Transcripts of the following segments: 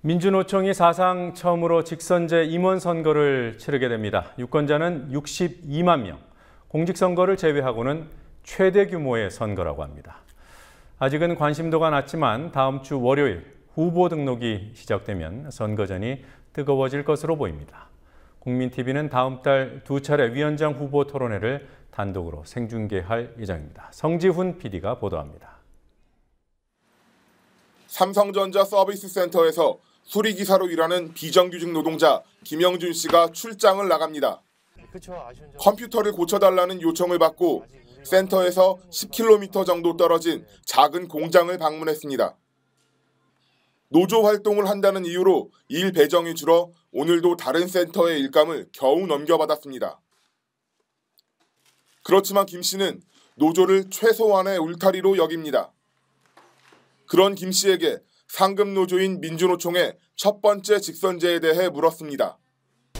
민주노총이 사상 처음으로 직선제 임원 선거를 치르게 됩니다. 유권자는 62만 명, 공직선거를 제외하고는 최대 규모의 선거라고 합니다. 아직은 관심도가 낮지만 다음 주 월요일 후보 등록이 시작되면 선거전이 뜨거워질 것으로 보입니다. 국민TV는 다음 달 2차례 위원장 후보 토론회를 단독으로 생중계할 예정입니다. 성지훈 PD가 보도합니다. 삼성전자 서비스 센터에서 수리기사로 일하는 비정규직 노동자 김영준 씨가 출장을 나갑니다. 컴퓨터를 고쳐달라는 요청을 받고 센터에서 10km 정도 떨어진 작은 공장을 방문했습니다. 노조 활동을 한다는 이유로 일 배정이 줄어 오늘도 다른 센터의 일감을 겨우 넘겨받았습니다. 그렇지만 김 씨는 노조를 최소한의 울타리로 여깁니다. 그런 김 씨에게 상급 노조인 민주노총의 첫 번째 직선제에 대해 물었습니다.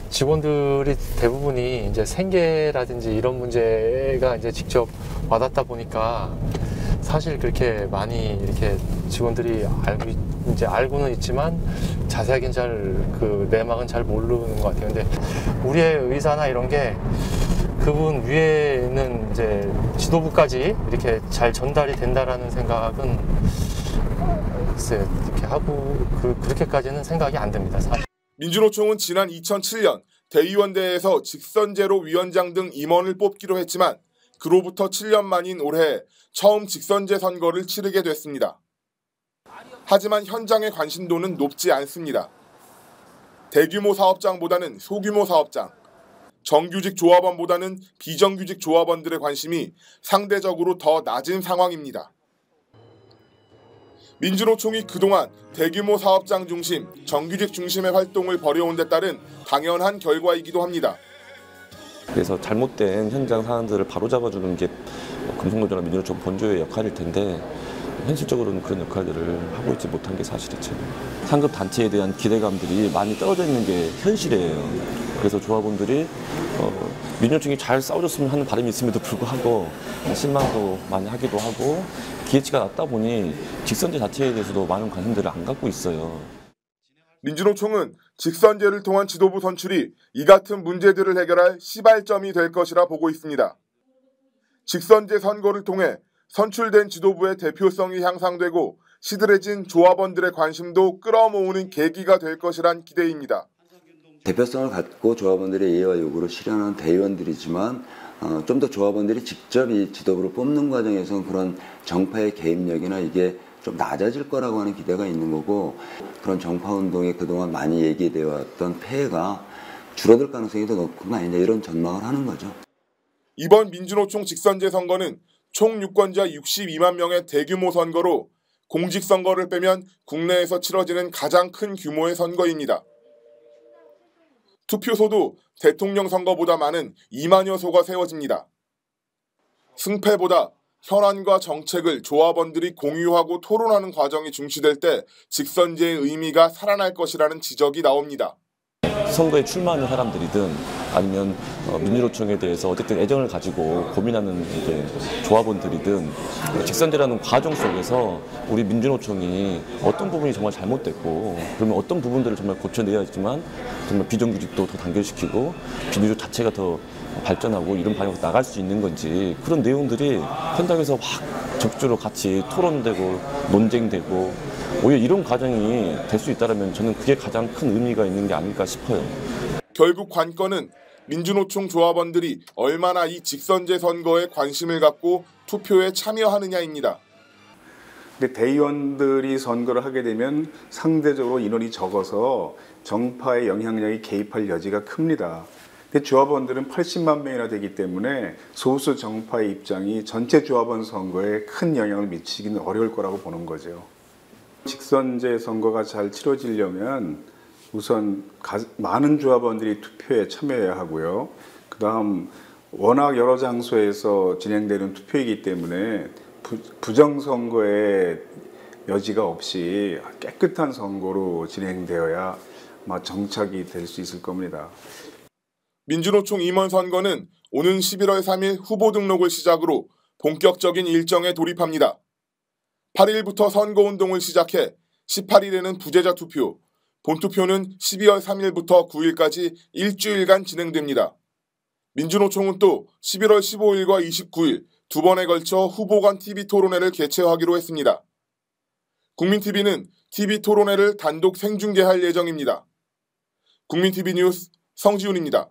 직원들이 대부분이 이제 생계라든지 이런 문제가 이제 직접 와닿다 보니까 사실 그렇게 많이 이렇게 직원들이 알고는 있지만 자세하게는 그 내막은 잘 모르는 것 같아요. 근데 우리의 의사나 이런 게 그분 위에는 이제 지도부까지 이렇게 잘 전달이 된다라는 생각은 글쎄 이렇게 하고 그렇게까지는 생각이 안 듭니다. 사실. 민주노총은 지난 2007년 대의원대회에서 직선제로 위원장 등 임원을 뽑기로 했지만 그로부터 7년 만인 올해 처음 직선제 선거를 치르게 됐습니다. 하지만 현장의 관심도는 높지 않습니다. 대규모 사업장보다는 소규모 사업장, 정규직 조합원보다는 비정규직 조합원들의 관심이 상대적으로 더 낮은 상황입니다. 민주노총이 그동안 대규모 사업장 중심, 정규직 중심의 활동을 벌여온 데 따른 당연한 결과이기도 합니다. 그래서 잘못된 현장 사안들을 바로잡아주는 게 금속노조나 민주노총 본조의 역할일 텐데 현실적으로는 그런 역할들을 하고 있지 못한 게 사실이죠. 상급 단체에 대한 기대감들이 많이 떨어져 있는 게 현실이에요. 그래서 조합원들이 민주노총이 잘 싸워줬으면 하는 바람이 있음에도 불구하고 실망도 많이 하기도 하고 기대치가 낮다 보니 직선제 자체에 대해서도 많은 관심들을 안 갖고 있어요. 민주노총은 직선제를 통한 지도부 선출이 이 같은 문제들을 해결할 시발점이 될 것이라 보고 있습니다. 직선제 선거를 통해 선출된 지도부의 대표성이 향상되고 시들해진 조합원들의 관심도 끌어모으는 계기가 될 것이란 기대입니다. 대표성을 갖고 조합원들의 예와 요구를 실현하는 대의원들이지만 좀 더 조합원들이 직접 이 지도부를 뽑는 과정에서 그런 정파의 개입력이나 이게 좀 낮아질 거라고 하는 기대가 있는 거고 그런 정파운동에 그동안 많이 얘기되어 왔던 폐해가 줄어들 가능성이 더 높은 거 아니냐 이런 전망을 하는 거죠. 이번 민주노총 직선제 선거는 총 유권자 62만 명의 대규모 선거로 공직선거를 빼면 국내에서 치러지는 가장 큰 규모의 선거입니다. 투표소도 대통령 선거보다 많은 2만여 소가 세워집니다. 승패보다 현안과 정책을 조합원들이 공유하고 토론하는 과정이 중시될 때 직선제의 의미가 살아날 것이라는 지적이 나옵니다. 선거에 출마하는 사람들이든 아니면 민주노총에 대해서 어쨌든 애정을 가지고 고민하는 이제 조합원들이든 직선제라는 과정 속에서 우리 민주노총이 어떤 부분이 정말 잘못됐고 그러면 어떤 부분들을 정말 고쳐내야지만 정말 비정규직도 더 단결시키고 비노조 자체가 더 발전하고 이런 방향으로 나갈 수 있는 건지 그런 내용들이 현장에서 확 적극적으로 같이 토론되고 논쟁되고 오히려 이런 과정이 될 수 있다면 저는 그게 가장 큰 의미가 있는 게 아닐까 싶어요. 결국 관건은 민주노총 조합원들이 얼마나 이 직선제 선거에 관심을 갖고 투표에 참여하느냐입니다. 근데 대의원들이 선거를 하게 되면 상대적으로 인원이 적어서 정파의 영향력이 개입할 여지가 큽니다. 근데 조합원들은 80만 명이나 되기 때문에 소수 정파의 입장이 전체 조합원 선거에 큰 영향을 미치기는 어려울 거라고 보는 거죠. 직선제 선거가 잘 치러지려면 우선 많은 조합원들이 투표에 참여해야 하고요. 그다음 워낙 여러 장소에서 진행되는 투표이기 때문에 부정선거의 여지가 없이 깨끗한 선거로 진행되어야 아마 정착이 될 수 있을 겁니다. 민주노총 임원 선거는 오는 11월 3일 후보 등록을 시작으로 본격적인 일정에 돌입합니다. 8일부터 선거운동을 시작해 18일에는 부재자 투표, 본투표는 12월 3일부터 9일까지 일주일간 진행됩니다. 민주노총은 또 11월 15일과 29일 두 번에 걸쳐 후보 간 TV 토론회를 개최하기로 했습니다. 국민TV는 TV 토론회를 단독 생중계할 예정입니다. 국민TV 뉴스 성지훈입니다.